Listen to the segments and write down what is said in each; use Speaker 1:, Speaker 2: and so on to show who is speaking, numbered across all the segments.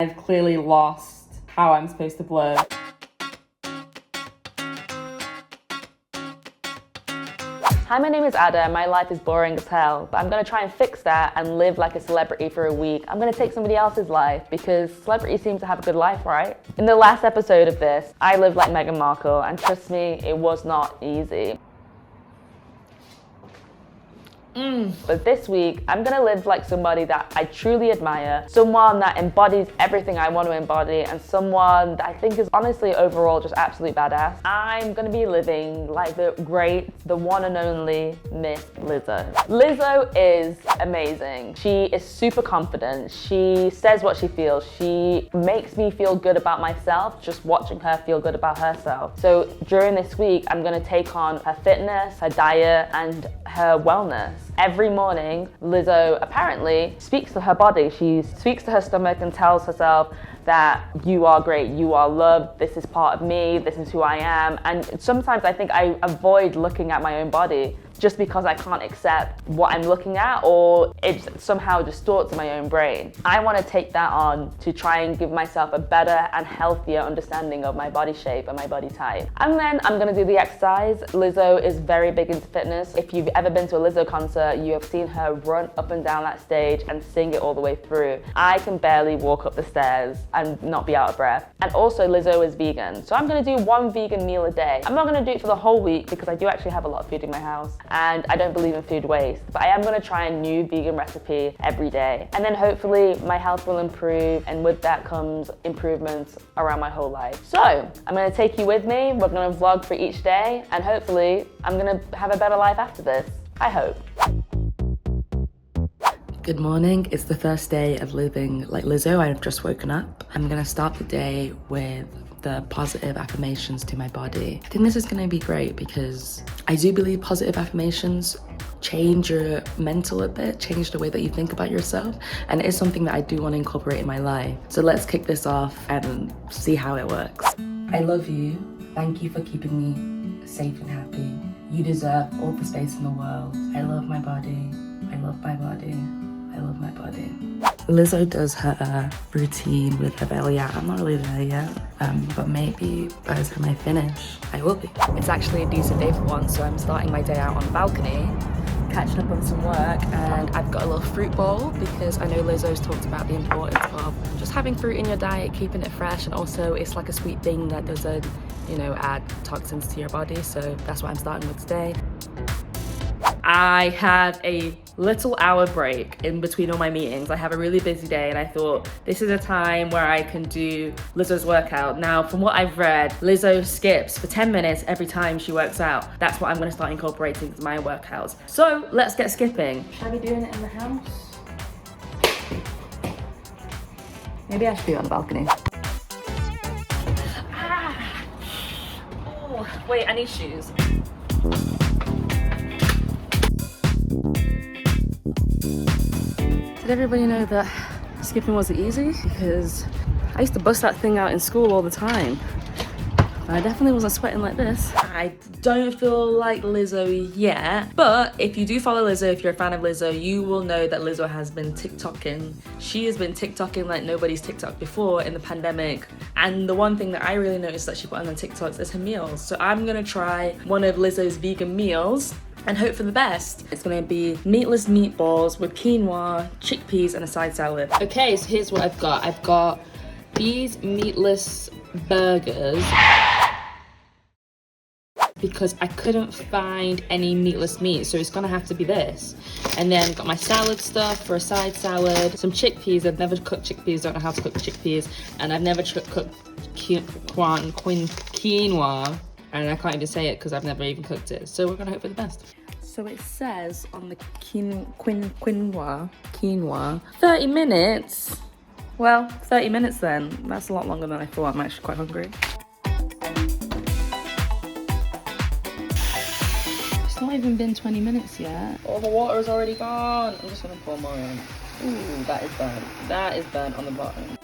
Speaker 1: I've clearly lost how I'm supposed to blow.
Speaker 2: Hi, my name is Ada. My life is boring as hell, but I'm gonna try and fix that and live like a celebrity for a week. I'm gonna take somebody else's life because celebrities seem to have a good life, right? In the last episode of this, I lived like Meghan Markle, and trust me, it was not easy. But this week, I'm gonna live like somebody that I truly admire, someone that embodies everything I want to embody, and someone that I think is honestly overall just absolute badass. I'm gonna be living like the great, the one and only Miss Lizzo. Lizzo is amazing. She is super confident. She says what she feels. She makes me feel good about myself just watching her feel good about herself. So during this week, I'm gonna take on her fitness, her diet, and her wellness. Every morning, Lizzo apparently speaks to her body. She speaks to her stomach and tells herself that you are great, you are loved, this is part of me, this is who I am. And sometimes I think I avoid looking at my own body just because I can't accept what I'm looking at, or it somehow distorts my own brain. I want to take that on to try and give myself a better and healthier understanding of my body shape and my body type. And then I'm gonna do the exercise. Lizzo is very big into fitness. If you've ever been to a Lizzo concert, you have seen her run up and down that stage and sing it all the way through. I can barely walk up the stairs and not be out of breath. And also Lizzo is vegan. So I'm gonna do one vegan meal a day. I'm not gonna do it for the whole week because I do actually have a lot of food in my house, and I don't believe in food waste, but I am gonna try a new vegan recipe every day. And then hopefully my health will improve, and with that comes improvements around my whole life. So I'm gonna take you with me. We're gonna vlog for each day, and hopefully I'm gonna have a better life after this. I hope.
Speaker 3: Good morning, it's the first day of living like Lizzo. I've just woken up. I'm gonna start the day with the positive affirmations to my body. I think this is gonna be great because I do believe positive affirmations change your mental a bit, change the way that you think about yourself, and it is something that I do want to incorporate in my life. So let's kick this off and see how it works. I love you. Thank you for keeping me safe and happy. You deserve all the space in the world. I love my body. I love my body. I love my body. Lizzo does her routine with her belly out. I'm not really there yet, but maybe by the time I finish, I will be. It's actually a decent day for once, so I'm starting my day out on the balcony, catching up on some work, and I've got a little fruit bowl because I know Lizzo's talked about the importance of just having fruit in your diet, keeping it fresh, and also it's like a sweet thing that doesn't, add toxins to your body, so that's what I'm starting with today. I have a little hour break in between all my meetings. I have a really busy day, and I thought this is a time where I can do Lizzo's workout. Now, from what I've read, Lizzo skips for 10 minutes every time she works out. That's what I'm gonna start incorporating into my workouts. So let's get skipping. Should I be doing it in the house? Maybe I should be on the balcony. Oh, wait, I need shoes. Did everybody know that skipping wasn't easy? Because I used to bust that thing out in school all the time. I definitely wasn't sweating like this. I don't feel like Lizzo yet, but if you do follow Lizzo, if you're a fan of Lizzo, you will know that Lizzo has been TikToking. She has been TikToking like nobody's TikTok before in the pandemic. And the one thing that I really noticed that she put on her TikToks is her meals. So I'm gonna try one of Lizzo's vegan meals and hope for the best. It's gonna be meatless meatballs with quinoa, chickpeas, and a side salad. Okay, so here's what I've got. I've got these meatless burgers because I couldn't find any meatless meat, so it's gonna have to be this. And then got my salad stuff for a side salad, some chickpeas. I've never cooked chickpeas, don't know how to cook chickpeas, and I've never cooked quinoa, and I can't even say it because I've never even cooked it. So we're gonna hope for the best. So it says on the quinoa, 30 minutes. Well, 30 minutes then. That's a lot longer than I thought. I'm actually quite hungry. It's not even been 20 minutes yet. All the water is already gone. I'm just gonna pour more in. Ooh, that is burnt. That is burnt on the bottom.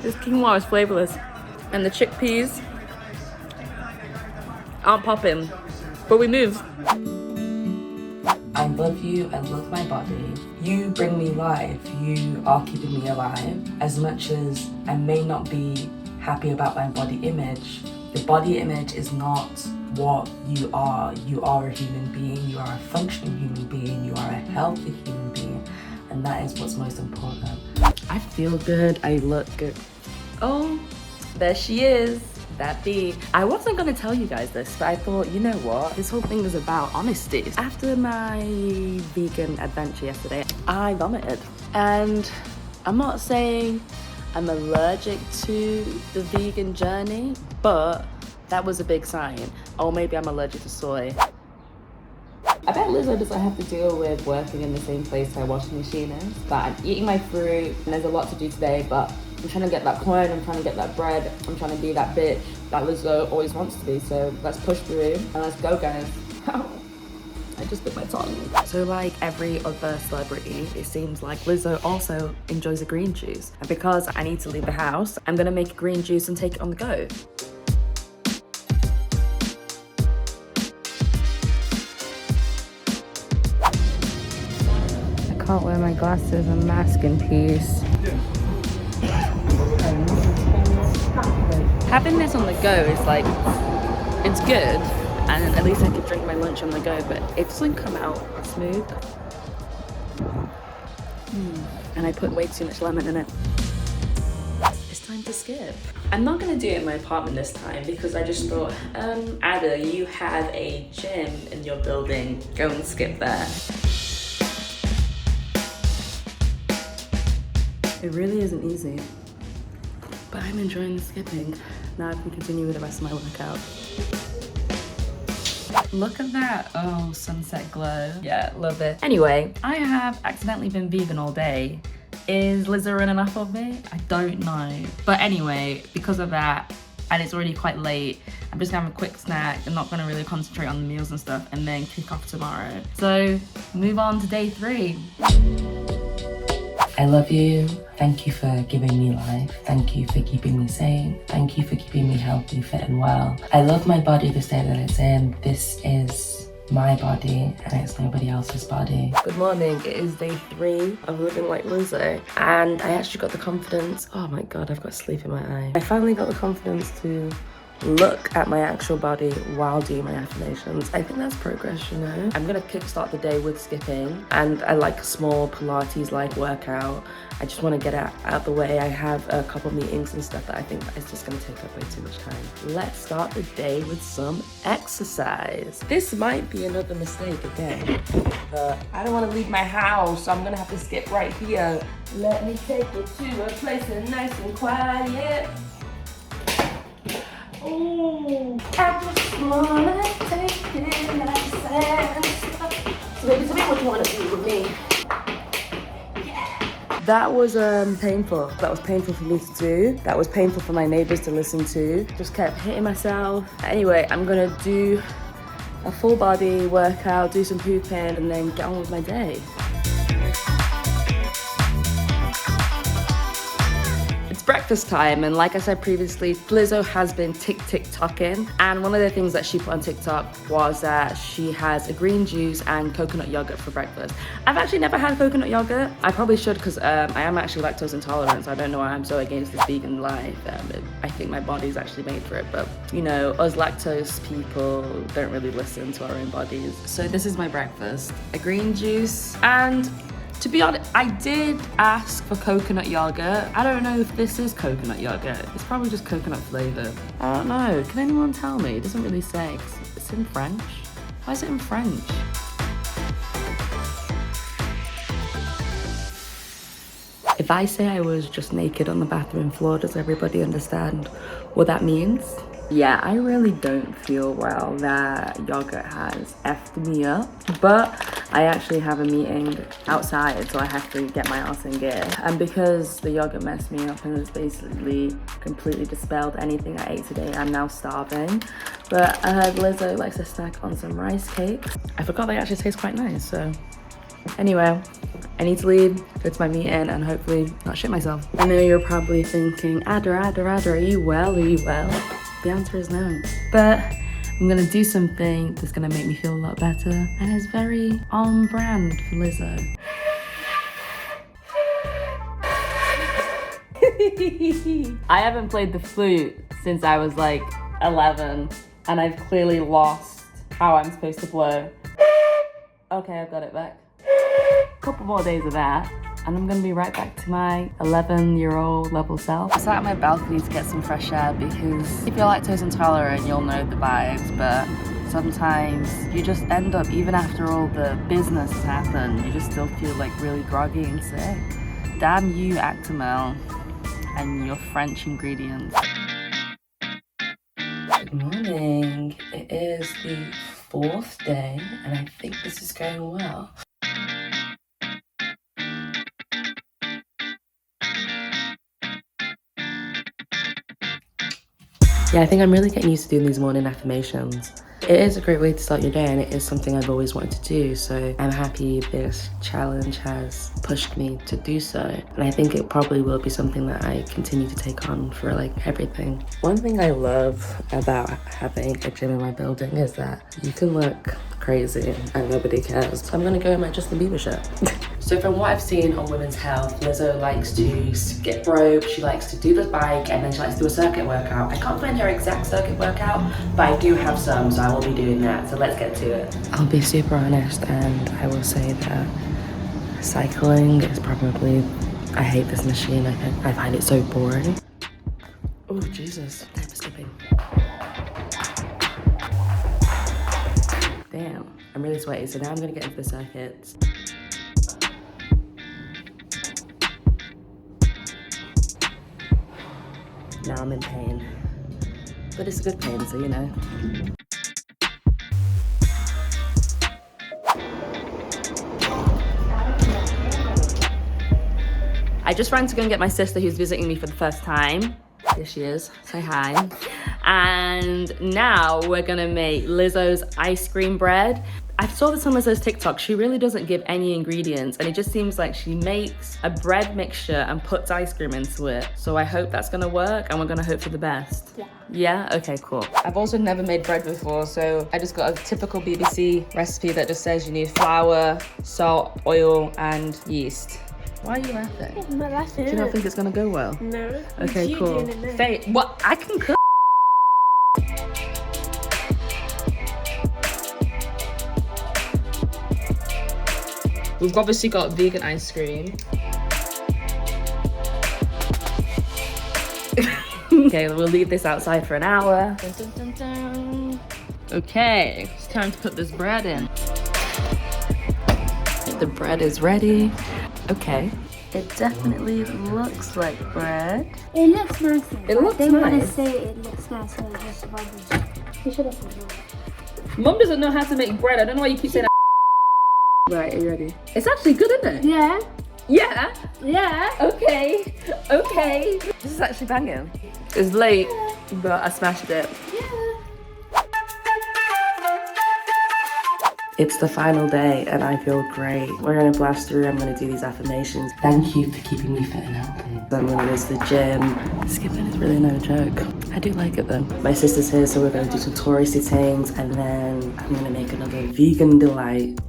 Speaker 3: This quinoa is flavorless. And the chickpeas aren't popping. But we move. I love you, I love my body. You bring me life, you are keeping me alive. As much as I may not be happy about my body image, the body image is not what you are. You are a human being, you are a functioning human being, you are a healthy human being, and that is what's most important. I feel good, I look good. Oh, there she is. That bee. I wasn't gonna tell you guys this, but I thought, you know what? This whole thing is about honesty. After my vegan adventure yesterday, I vomited. And I'm not saying I'm allergic to the vegan journey, but that was a big sign. Or maybe I'm allergic to soy. I bet Lizzo doesn't have to deal with working in the same place her washing machine is. But I'm eating my fruit, and there's a lot to do today, but I'm trying to get that coin, I'm trying to get that bread, I'm trying to be that bitch that Lizzo always wants to be, so let's push through and let's go, guys. I just bit my tongue. So like every other celebrity, it seems like Lizzo also enjoys a green juice. And because I need to leave the house, I'm gonna make a green juice and take it on the go. I can't wear my glasses and mask in peace. Having this on the go is like, it's good, and at least I can drink my lunch on the go, but it doesn't come out smooth. And I put way too much lemon in it. It's time to skip. I'm not gonna do it in my apartment this time because I just thought, Ada, you have a gym in your building, go and skip there. It really isn't easy, but I'm enjoying the skipping. Now I can continue with the rest of my workout. Look at that, oh, sunset glow. Yeah, love it. Anyway, I have accidentally been vegan all day. Is Lizzo running off of me? I don't know. But anyway, because of that, and it's already quite late, I'm just gonna have a quick snack. I'm not gonna really concentrate on the meals and stuff, and then kick off tomorrow. So, move on to day 3. I love you. Thank you for giving me life. Thank you for keeping me sane. Thank you for keeping me healthy, fit and well. I love my body the state that it's in. This is my body and it's nobody else's body. Good morning, it is day 3 of living like Lizzo, and I actually got the confidence, oh my god, I've got sleep in my eye. I finally got the confidence to look at my actual body while doing my affirmations. I think that's progress, you know? I'm gonna kickstart the day with skipping, and I like a small Pilates-like workout. I just wanna get it out of the way. I have a couple meetings and stuff that I think is just gonna take up way too much time. Let's start the day with some exercise. This might be another mistake again, but I don't wanna leave my house, so I'm gonna have to skip right here. Let me take you to a place that's nice and quiet. Ooh, I just wanna take it nice and slow. So baby, tell me what you wanna do with me. Yeah. That was painful. That was painful for me to do. That was painful for my neighbors to listen to. Just kept hitting myself. Anyway, I'm gonna do a full body workout, do some pooping, and then get on with my day. Breakfast time, and like I said previously, Lizzo has been TikToking, and one of the things that she put on TikTok was that she has a green juice and coconut yogurt for breakfast. I've actually never had coconut yogurt. I probably should, because I am actually lactose intolerant, so I don't know why I'm so against this vegan life. I think my body's actually made for it, but you know, us lactose people don't really listen to our own bodies. So this is my breakfast: a green juice, and to be honest, I did ask for coconut yogurt. I don't know if this is coconut yogurt. It's probably just coconut flavor. I don't know. Can anyone tell me? It doesn't really say. It's in French. Why is it in French? If I say I was just naked on the bathroom floor, does everybody understand what that means? Yeah, I really don't feel well. That yogurt has effed me up, but I actually have a meeting outside, so I have to get my ass in gear. And because the yogurt messed me up and it's basically completely dispelled anything I ate today, I'm now starving. But I heard Lizzo likes to snack on some rice cakes. I forgot they actually taste quite nice, so anyway, I need to leave, go to my meeting, and hopefully not shit myself. I know you're probably thinking, Ada, are you well? The answer is no. But I'm gonna do something that's gonna make me feel a lot better, and it's very on brand for Lizzo.
Speaker 1: I haven't played the flute since I was like 11, and I've clearly lost how I'm supposed to blow. Okay, I've got it back. Couple more days of that, and I'm gonna be right back to my 11-year-old level self.
Speaker 3: I sat on my balcony to get some fresh air because if you're lactose intolerant, you'll know the vibes, but sometimes you just end up, even after all the business has happened, you just still feel like really groggy and sick. Damn you, Actimel, and your French ingredients. Good morning. It is the 4th day, and I think this is going well. Yeah, I think I'm really getting used to doing these morning affirmations. It is a great way to start your day, and it is something I've always wanted to do, so I'm happy this challenge has pushed me to do so. And I think it probably will be something that I continue to take on for like everything. One thing I love about having a gym in my building is that you can look crazy and nobody cares. So I'm gonna go in my Justin Bieber shirt. So from what I've seen on Women's Health, Lizzo likes to skip rope, she likes to do the bike, and then she likes to do a circuit workout. I can't find her exact circuit workout, but I do have some, so I will be doing that. So let's get to it. I'll be super honest, and I will say that cycling is probably, I hate this machine. I find it so boring. Oh, Jesus, time for skipping. Damn, I'm really sweaty, so now I'm gonna get into the circuits. Now I'm in pain, but it's a good pain, so you know. I just ran to go and get my sister who's visiting me for the first time. Here she is, say hi. And now we're gonna make Lizzo's ice cream bread. I saw this on Lizzo's TikTok. She really doesn't give any ingredients, and it just seems like she makes a bread mixture and puts ice cream into it. So I hope that's gonna work, and we're gonna hope for the best. Yeah. Yeah? Okay, cool. I've also never made bread before, so I just got a typical BBC recipe that just says you need flour, salt, oil, and yeast. Why are you laughing?
Speaker 4: I'm not laughing.
Speaker 3: Do you not think it's gonna go well?
Speaker 4: No.
Speaker 3: Okay,
Speaker 4: You
Speaker 3: cool.
Speaker 4: doing it now.
Speaker 3: Faye, what? I can cook. We've obviously got vegan ice cream. Okay, we'll leave this outside for an hour. Dun, dun, dun, dun. Okay, it's time to put this bread in. The bread is ready. Okay. It definitely looks like bread.
Speaker 4: It looks nice.
Speaker 3: It looks
Speaker 4: they want to
Speaker 3: nice.
Speaker 4: say it looks nice, so it's just rubbish. You should have said that.
Speaker 1: Mum doesn't know how to make bread. I don't know why you keep saying that.
Speaker 3: Right, are you ready? It's actually good, isn't it?
Speaker 4: Yeah.
Speaker 3: Yeah.
Speaker 4: Yeah.
Speaker 3: Okay. Okay. This is actually banging. It's late, but I smashed it.
Speaker 4: Yeah.
Speaker 3: It's the final day and I feel great. We're gonna blast through, I'm gonna do these affirmations. Thank you for keeping me fit and healthy. I'm gonna go to the gym. Skipping is really no joke. I do like it though. My sister's here, so we're gonna do some touristy things, and then I'm gonna make another vegan delight.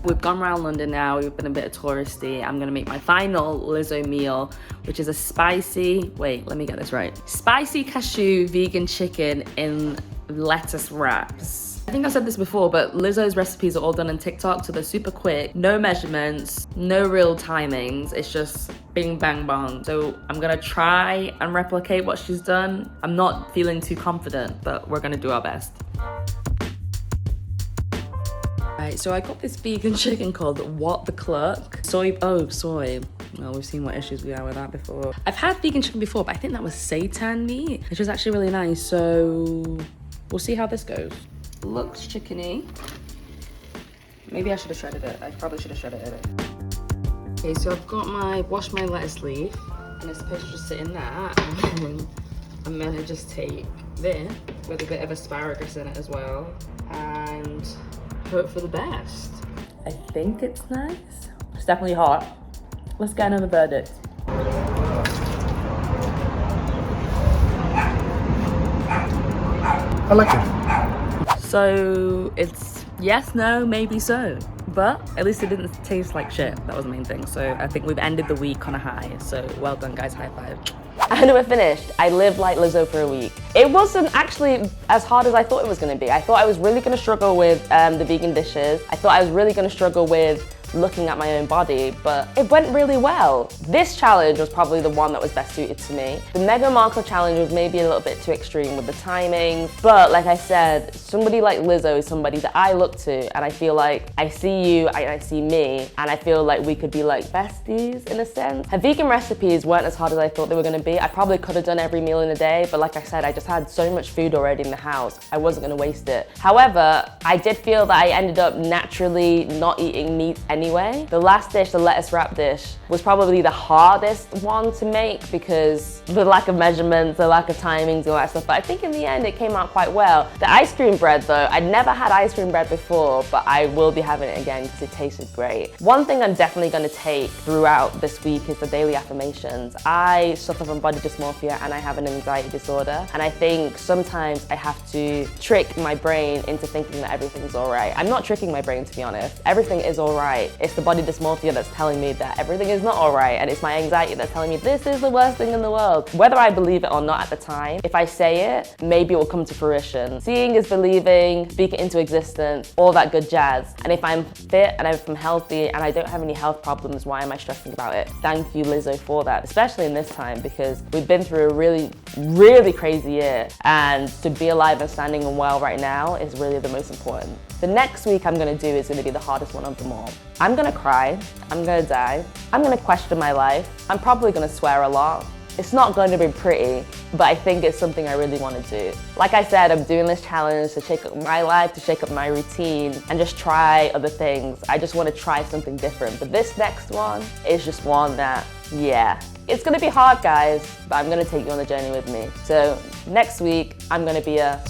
Speaker 3: We've gone around London now, we've been a bit of touristy. I'm gonna make my final Lizzo meal, which is a spicy, wait, let me get this right. Spicy cashew vegan chicken in lettuce wraps. I think I said this before, but Lizzo's recipes are all done on TikTok, so they're super quick, no measurements, no real timings, it's just bing, bang, bong. So I'm gonna try and replicate what she's done. I'm not feeling too confident, but we're gonna do our best. Right, so I got this vegan chicken called What the Cluck. Soy. Well, we've seen what issues we have with that before. I've had vegan chicken before, but I think that was seitan meat, which was actually really nice. So we'll see how this goes. Looks chickeny. Maybe I should have shredded it. I probably should have shredded it. Okay, so I've washed my lettuce leaf, and it's supposed to just sit in that. And I'm gonna just take this with a bit of asparagus in it as well, and hope for the best. I think it's nice. Just definitely hot. Let's get another verdict.
Speaker 5: I like it.
Speaker 3: So it's yes, no, maybe so. But at least it didn't taste like shit. That was the main thing. So I think we've ended the week on a high. So well done, guys. High five.
Speaker 2: And we're finished. I lived like Lizzo for a week. It wasn't actually as hard as I thought it was gonna be. I thought I was really gonna struggle with the vegan dishes. I thought I was really gonna struggle with looking at my own body, but it went really well. This challenge was probably the one that was best suited to me. The Meghan Markle challenge was maybe a little bit too extreme with the timing, but like I said, somebody like Lizzo is somebody that I look to, and I feel like I see you, I see me, and I feel like we could be like besties in a sense. Her vegan recipes weren't as hard as I thought they were gonna be. I probably could have done every meal in a day, but like I said, I just had so much food already in the house, I wasn't gonna waste it. However, I did feel that I ended up naturally not eating meat anyway. The last dish, the lettuce wrap dish, was probably the hardest one to make because the lack of measurements, the lack of timings, all that stuff, but I think in the end it came out quite well. The ice cream bread though, I'd never had ice cream bread before, but I will be having it again because it tasted great. One thing I'm definitely gonna take throughout this week is the daily affirmations. I suffer from body dysmorphia and I have an anxiety disorder, and I think sometimes I have to trick my brain into thinking that everything's all right. I'm not tricking my brain, to be honest. Everything is all right. It's the body dysmorphia that's telling me that everything is not all right, and it's my anxiety that's telling me this is the worst thing in the world. Whether I believe it or not at the time, if I say it, maybe it will come to fruition. Seeing is believing, speak it into existence, all that good jazz. And if I'm fit and if I'm healthy and I don't have any health problems, why am I stressing about it? Thank you, Lizzo, for that, especially in this time because we've been through a really, really crazy year, and to be alive and standing and well right now is really the most important. The next week I'm gonna do is gonna be the hardest one of them all. I'm gonna cry, I'm gonna die, I'm gonna question my life, I'm probably gonna swear a lot. It's not going to be pretty, but I think it's something I really want to do. Like I said, I'm doing this challenge to shake up my life, to shake up my routine, and just try other things. I just want to try something different. But this next one is just one that, yeah. It's gonna be hard, guys, but I'm gonna take you on the journey with me. So next week, I'm gonna be a